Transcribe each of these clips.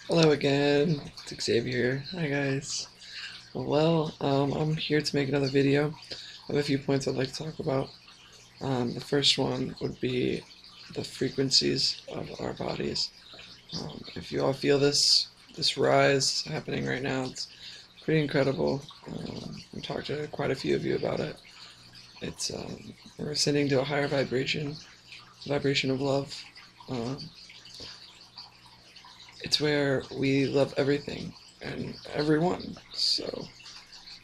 Hello again, it's Xavier. Hi guys. I'm here to make another video. I have a few points I'd like to talk about. The first one would be the frequencies of our bodies. If you all feel this rise happening right now, it's pretty incredible. I've talked to quite a few of you about it. It's we're ascending to a higher vibration, vibration of love. Um, it's where we love everything and everyone. So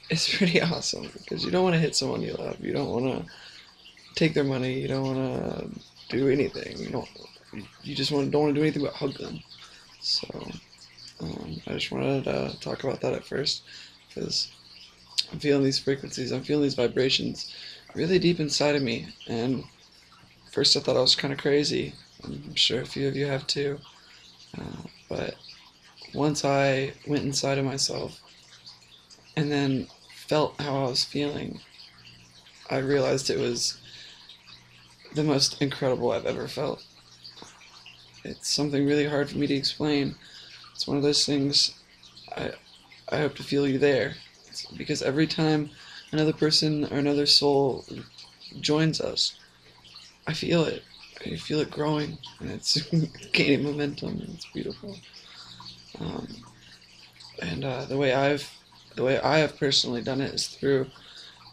it's pretty awesome because you don't want to hit someone you love. You don't want to take their money. You don't want to do anything. You don't. You just don't want to do anything but hug them. So I just wanted to talk about that at first because I'm feeling these frequencies. I'm feeling these vibrations really deep inside of me. And first I thought I was kind of crazy. I'm sure a few of you have too. But once I went inside of myself and then felt how I was feeling, I realized it was the most incredible I've ever felt. It's something really hard for me to explain. It's one of those things I, I hope to feel you there. It's because every time another person or another soul joins us, I feel it. I feel it growing, and it's gaining momentum, and it's beautiful. Um, and the way I have personally done it is through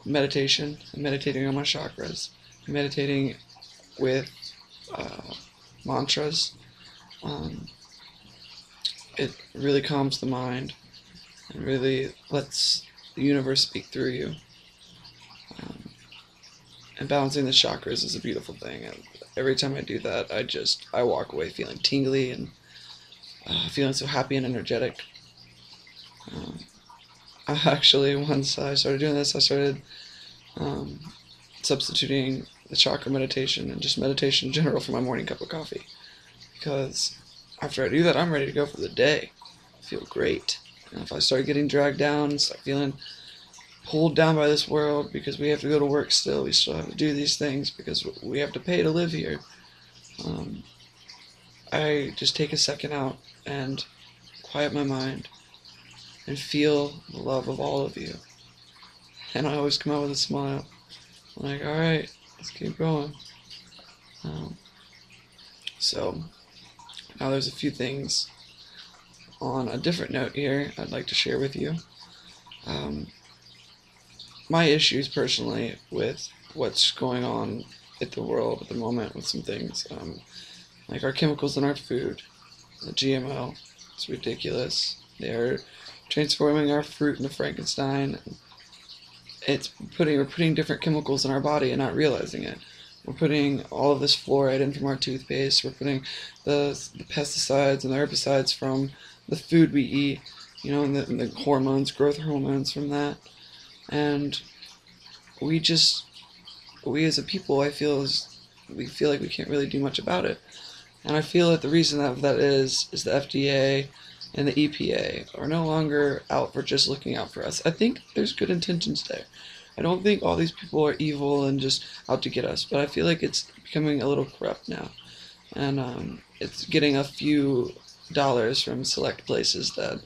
meditation, meditating on my chakras, meditating with uh, mantras. Um, it really calms the mind and really lets the universe speak through you. Um, and balancing the chakras is a beautiful thing. And every time I do that, I walk away feeling tingly and feeling so happy and energetic. Um, I actually, once I started doing this, I started um, substituting the chakra meditation and just meditation in general for my morning cup of coffee. Because after I do that, I'm ready to go for the day. I feel great. And if I start getting dragged down, start feeling pulled down by this world because we have to go to work still, we still have to do these things because we have to pay to live here. Um, I just take a second out and quiet my mind and feel the love of all of you. And I always come out with a smile. I'm like, alright, let's keep going. Um, so, now there's a few things on a different note here I'd like to share with you. Um, my issues personally with what's going on in the world at the moment with some things, like our chemicals in our food, the GMO, it's ridiculous. They're transforming our fruit into Frankenstein. We're putting different chemicals in our body and not realizing it. We're putting all of this fluoride in from our toothpaste. We're putting the pesticides and the herbicides from the food we eat, and the hormones, growth hormones from that. And we just, we as a people, we feel like we can't really do much about it. And I feel that the reason that is the FDA and the EPA are no longer out for just looking out for us. I think there's good intentions there. I don't think all these people are evil and just out to get us, but I feel like it's becoming a little corrupt now. And it's getting a few dollars from select places that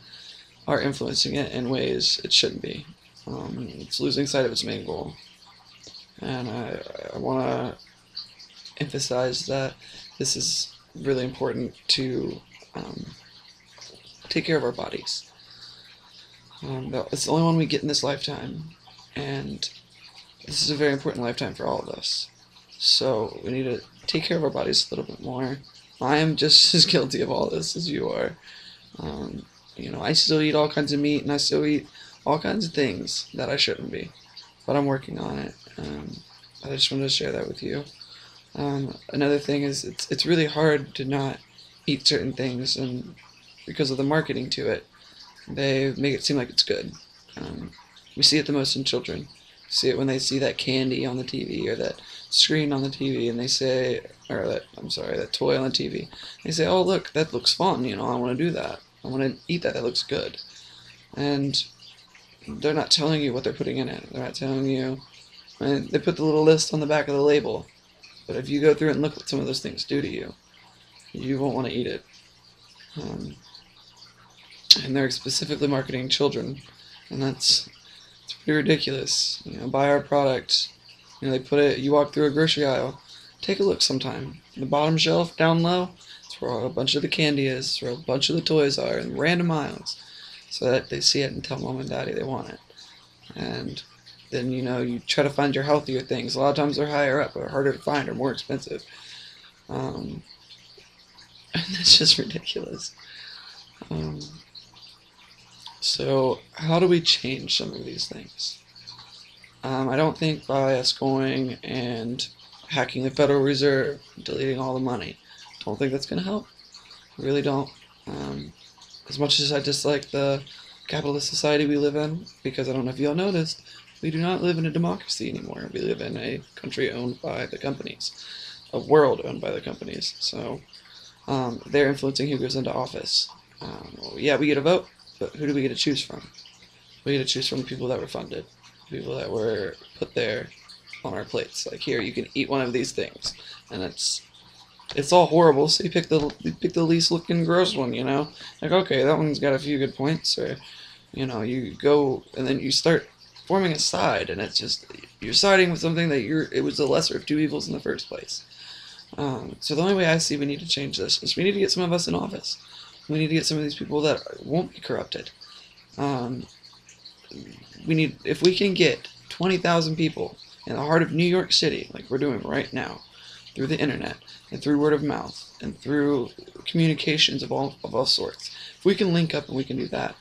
are influencing it in ways it shouldn't be. It's losing sight of its main goal. And I want to emphasize that this is really important to take care of our bodies. It's the only one we get in this lifetime, and this is a very important lifetime for all of us. So we need to take care of our bodies a little bit more. I am just as guilty of all this as you are. I still eat all kinds of meat, and I still eat all kinds of things that I shouldn't be, but I'm working on it. I just wanted to share that with you. Another thing is it's really hard to not eat certain things, and because of the marketing to it, they make it seem like it's good. We see it the most in children. We see it when they see that candy on the TV or that screen on the TV, and they say, or that toy on the TV. They say, "Oh, look, that looks fun. I want to do that. I want to eat that. That looks good." And they're not telling you what they're putting in it. They're not telling you. And they put the little list on the back of the label, but if you go through it and look what some of those things do to you, you won't want to eat it. and they're specifically marketing children, and it's pretty ridiculous. Buy our product. They put it. You walk through a grocery aisle, take a look sometime. The bottom shelf, down low, it's where a bunch of the candy is, it's where a bunch of the toys are, in random aisles, so that they see it and tell mom and daddy they want it. And then you try to find your healthier things. A lot of times they're higher up, or harder to find, or more expensive. And that's just ridiculous. So how do we change some of these things? I don't think by us going and hacking the Federal Reserve, deleting all the money. Don't think that's going to help. I really don't. As much as I dislike the capitalist society we live in, because I don't know if you all noticed, we do not live in a democracy anymore. We live in a country owned by the companies, a world owned by the companies. So they're influencing who goes into office. Yeah, we get a vote, but who do we get to choose from? We get to choose from the people that were funded, people that were put there on our plates. Like, here, you can eat one of these things, and it's all horrible. So you pick the least looking gross one, Like, okay, that one's got a few good points, or you go and then you start forming a side, and it's just you're siding with something that it was the lesser of two evils in the first place. So the only way I see we need to change this is we need to get some of us in office. We need to get some of these people that won't be corrupted. If we can get 20,000 people in the heart of New York City, like we're doing right now, through the internet and through word of mouth and through communications of all sorts. If we can link up and we can do that,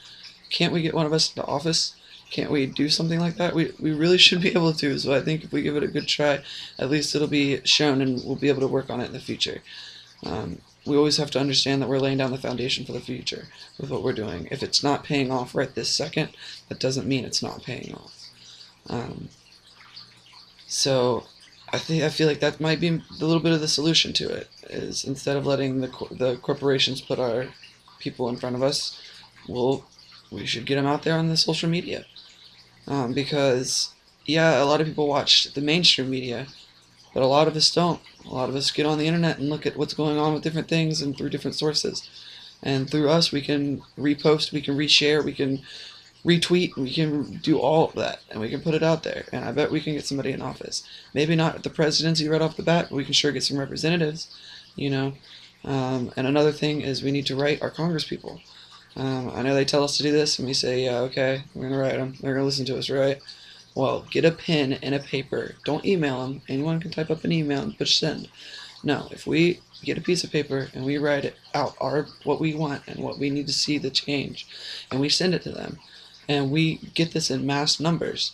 can't we get one of us into office? Can't we do something like that? We really should be able to. So I think if we give it a good try, at least it'll be shown and we'll be able to work on it in the future. We always have to understand that we're laying down the foundation for the future with what we're doing. If it's not paying off right this second, that doesn't mean it's not paying off. So I feel like that might be a little bit of the solution to it, is instead of letting the corporations put our people in front of us, we should get them out there on the social media. Because, yeah, a lot of people watch the mainstream media, but a lot of us don't. A lot of us get on the internet and look at what's going on with different things and through different sources. And through us, we can repost, we can reshare, we can retweet, we can do all of that, and we can put it out there. And I bet we can get somebody in office. Maybe not the presidency right off the bat, but we can sure get some representatives, And another thing is we need to write our congresspeople. I know they tell us to do this, and we say, yeah, okay, we're going to write them. They're going to listen to us, right? Well, get a pen and a paper. Don't email them. Anyone can type up an email and push send. No, if we get a piece of paper and we write it out, what we want and what we need to see the change, and we send it to them, and we get this in mass numbers,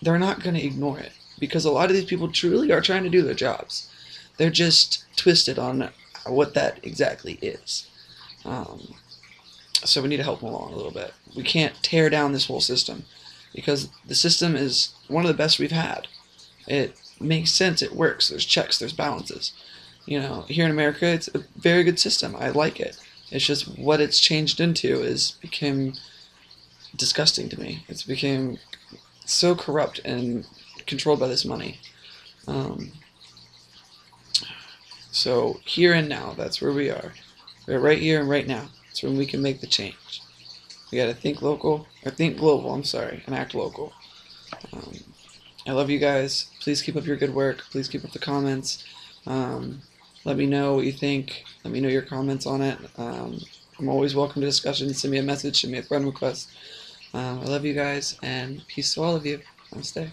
they're not going to ignore it, because a lot of these people truly are trying to do their jobs. They're just twisted on what that exactly is. So we need to help them along a little bit. We can't tear down this whole system, because the system is one of the best we've had. It makes sense, it works, there's checks, there's balances. Here in America, it's a very good system. I like it. It's just what it's changed into became disgusting to me. It's became so corrupt and controlled by this money. So here and now, that's where we are. We're right here and right now. It's when we can make the change. We gotta think local, or think global, and act local. I love you guys. Please keep up your good work. Please keep up the comments. Let me know what you think. Let me know your comments on it. I'm always welcome to discussion. Send me a message, send me a friend request. I love you guys, and peace to all of you. Namaste.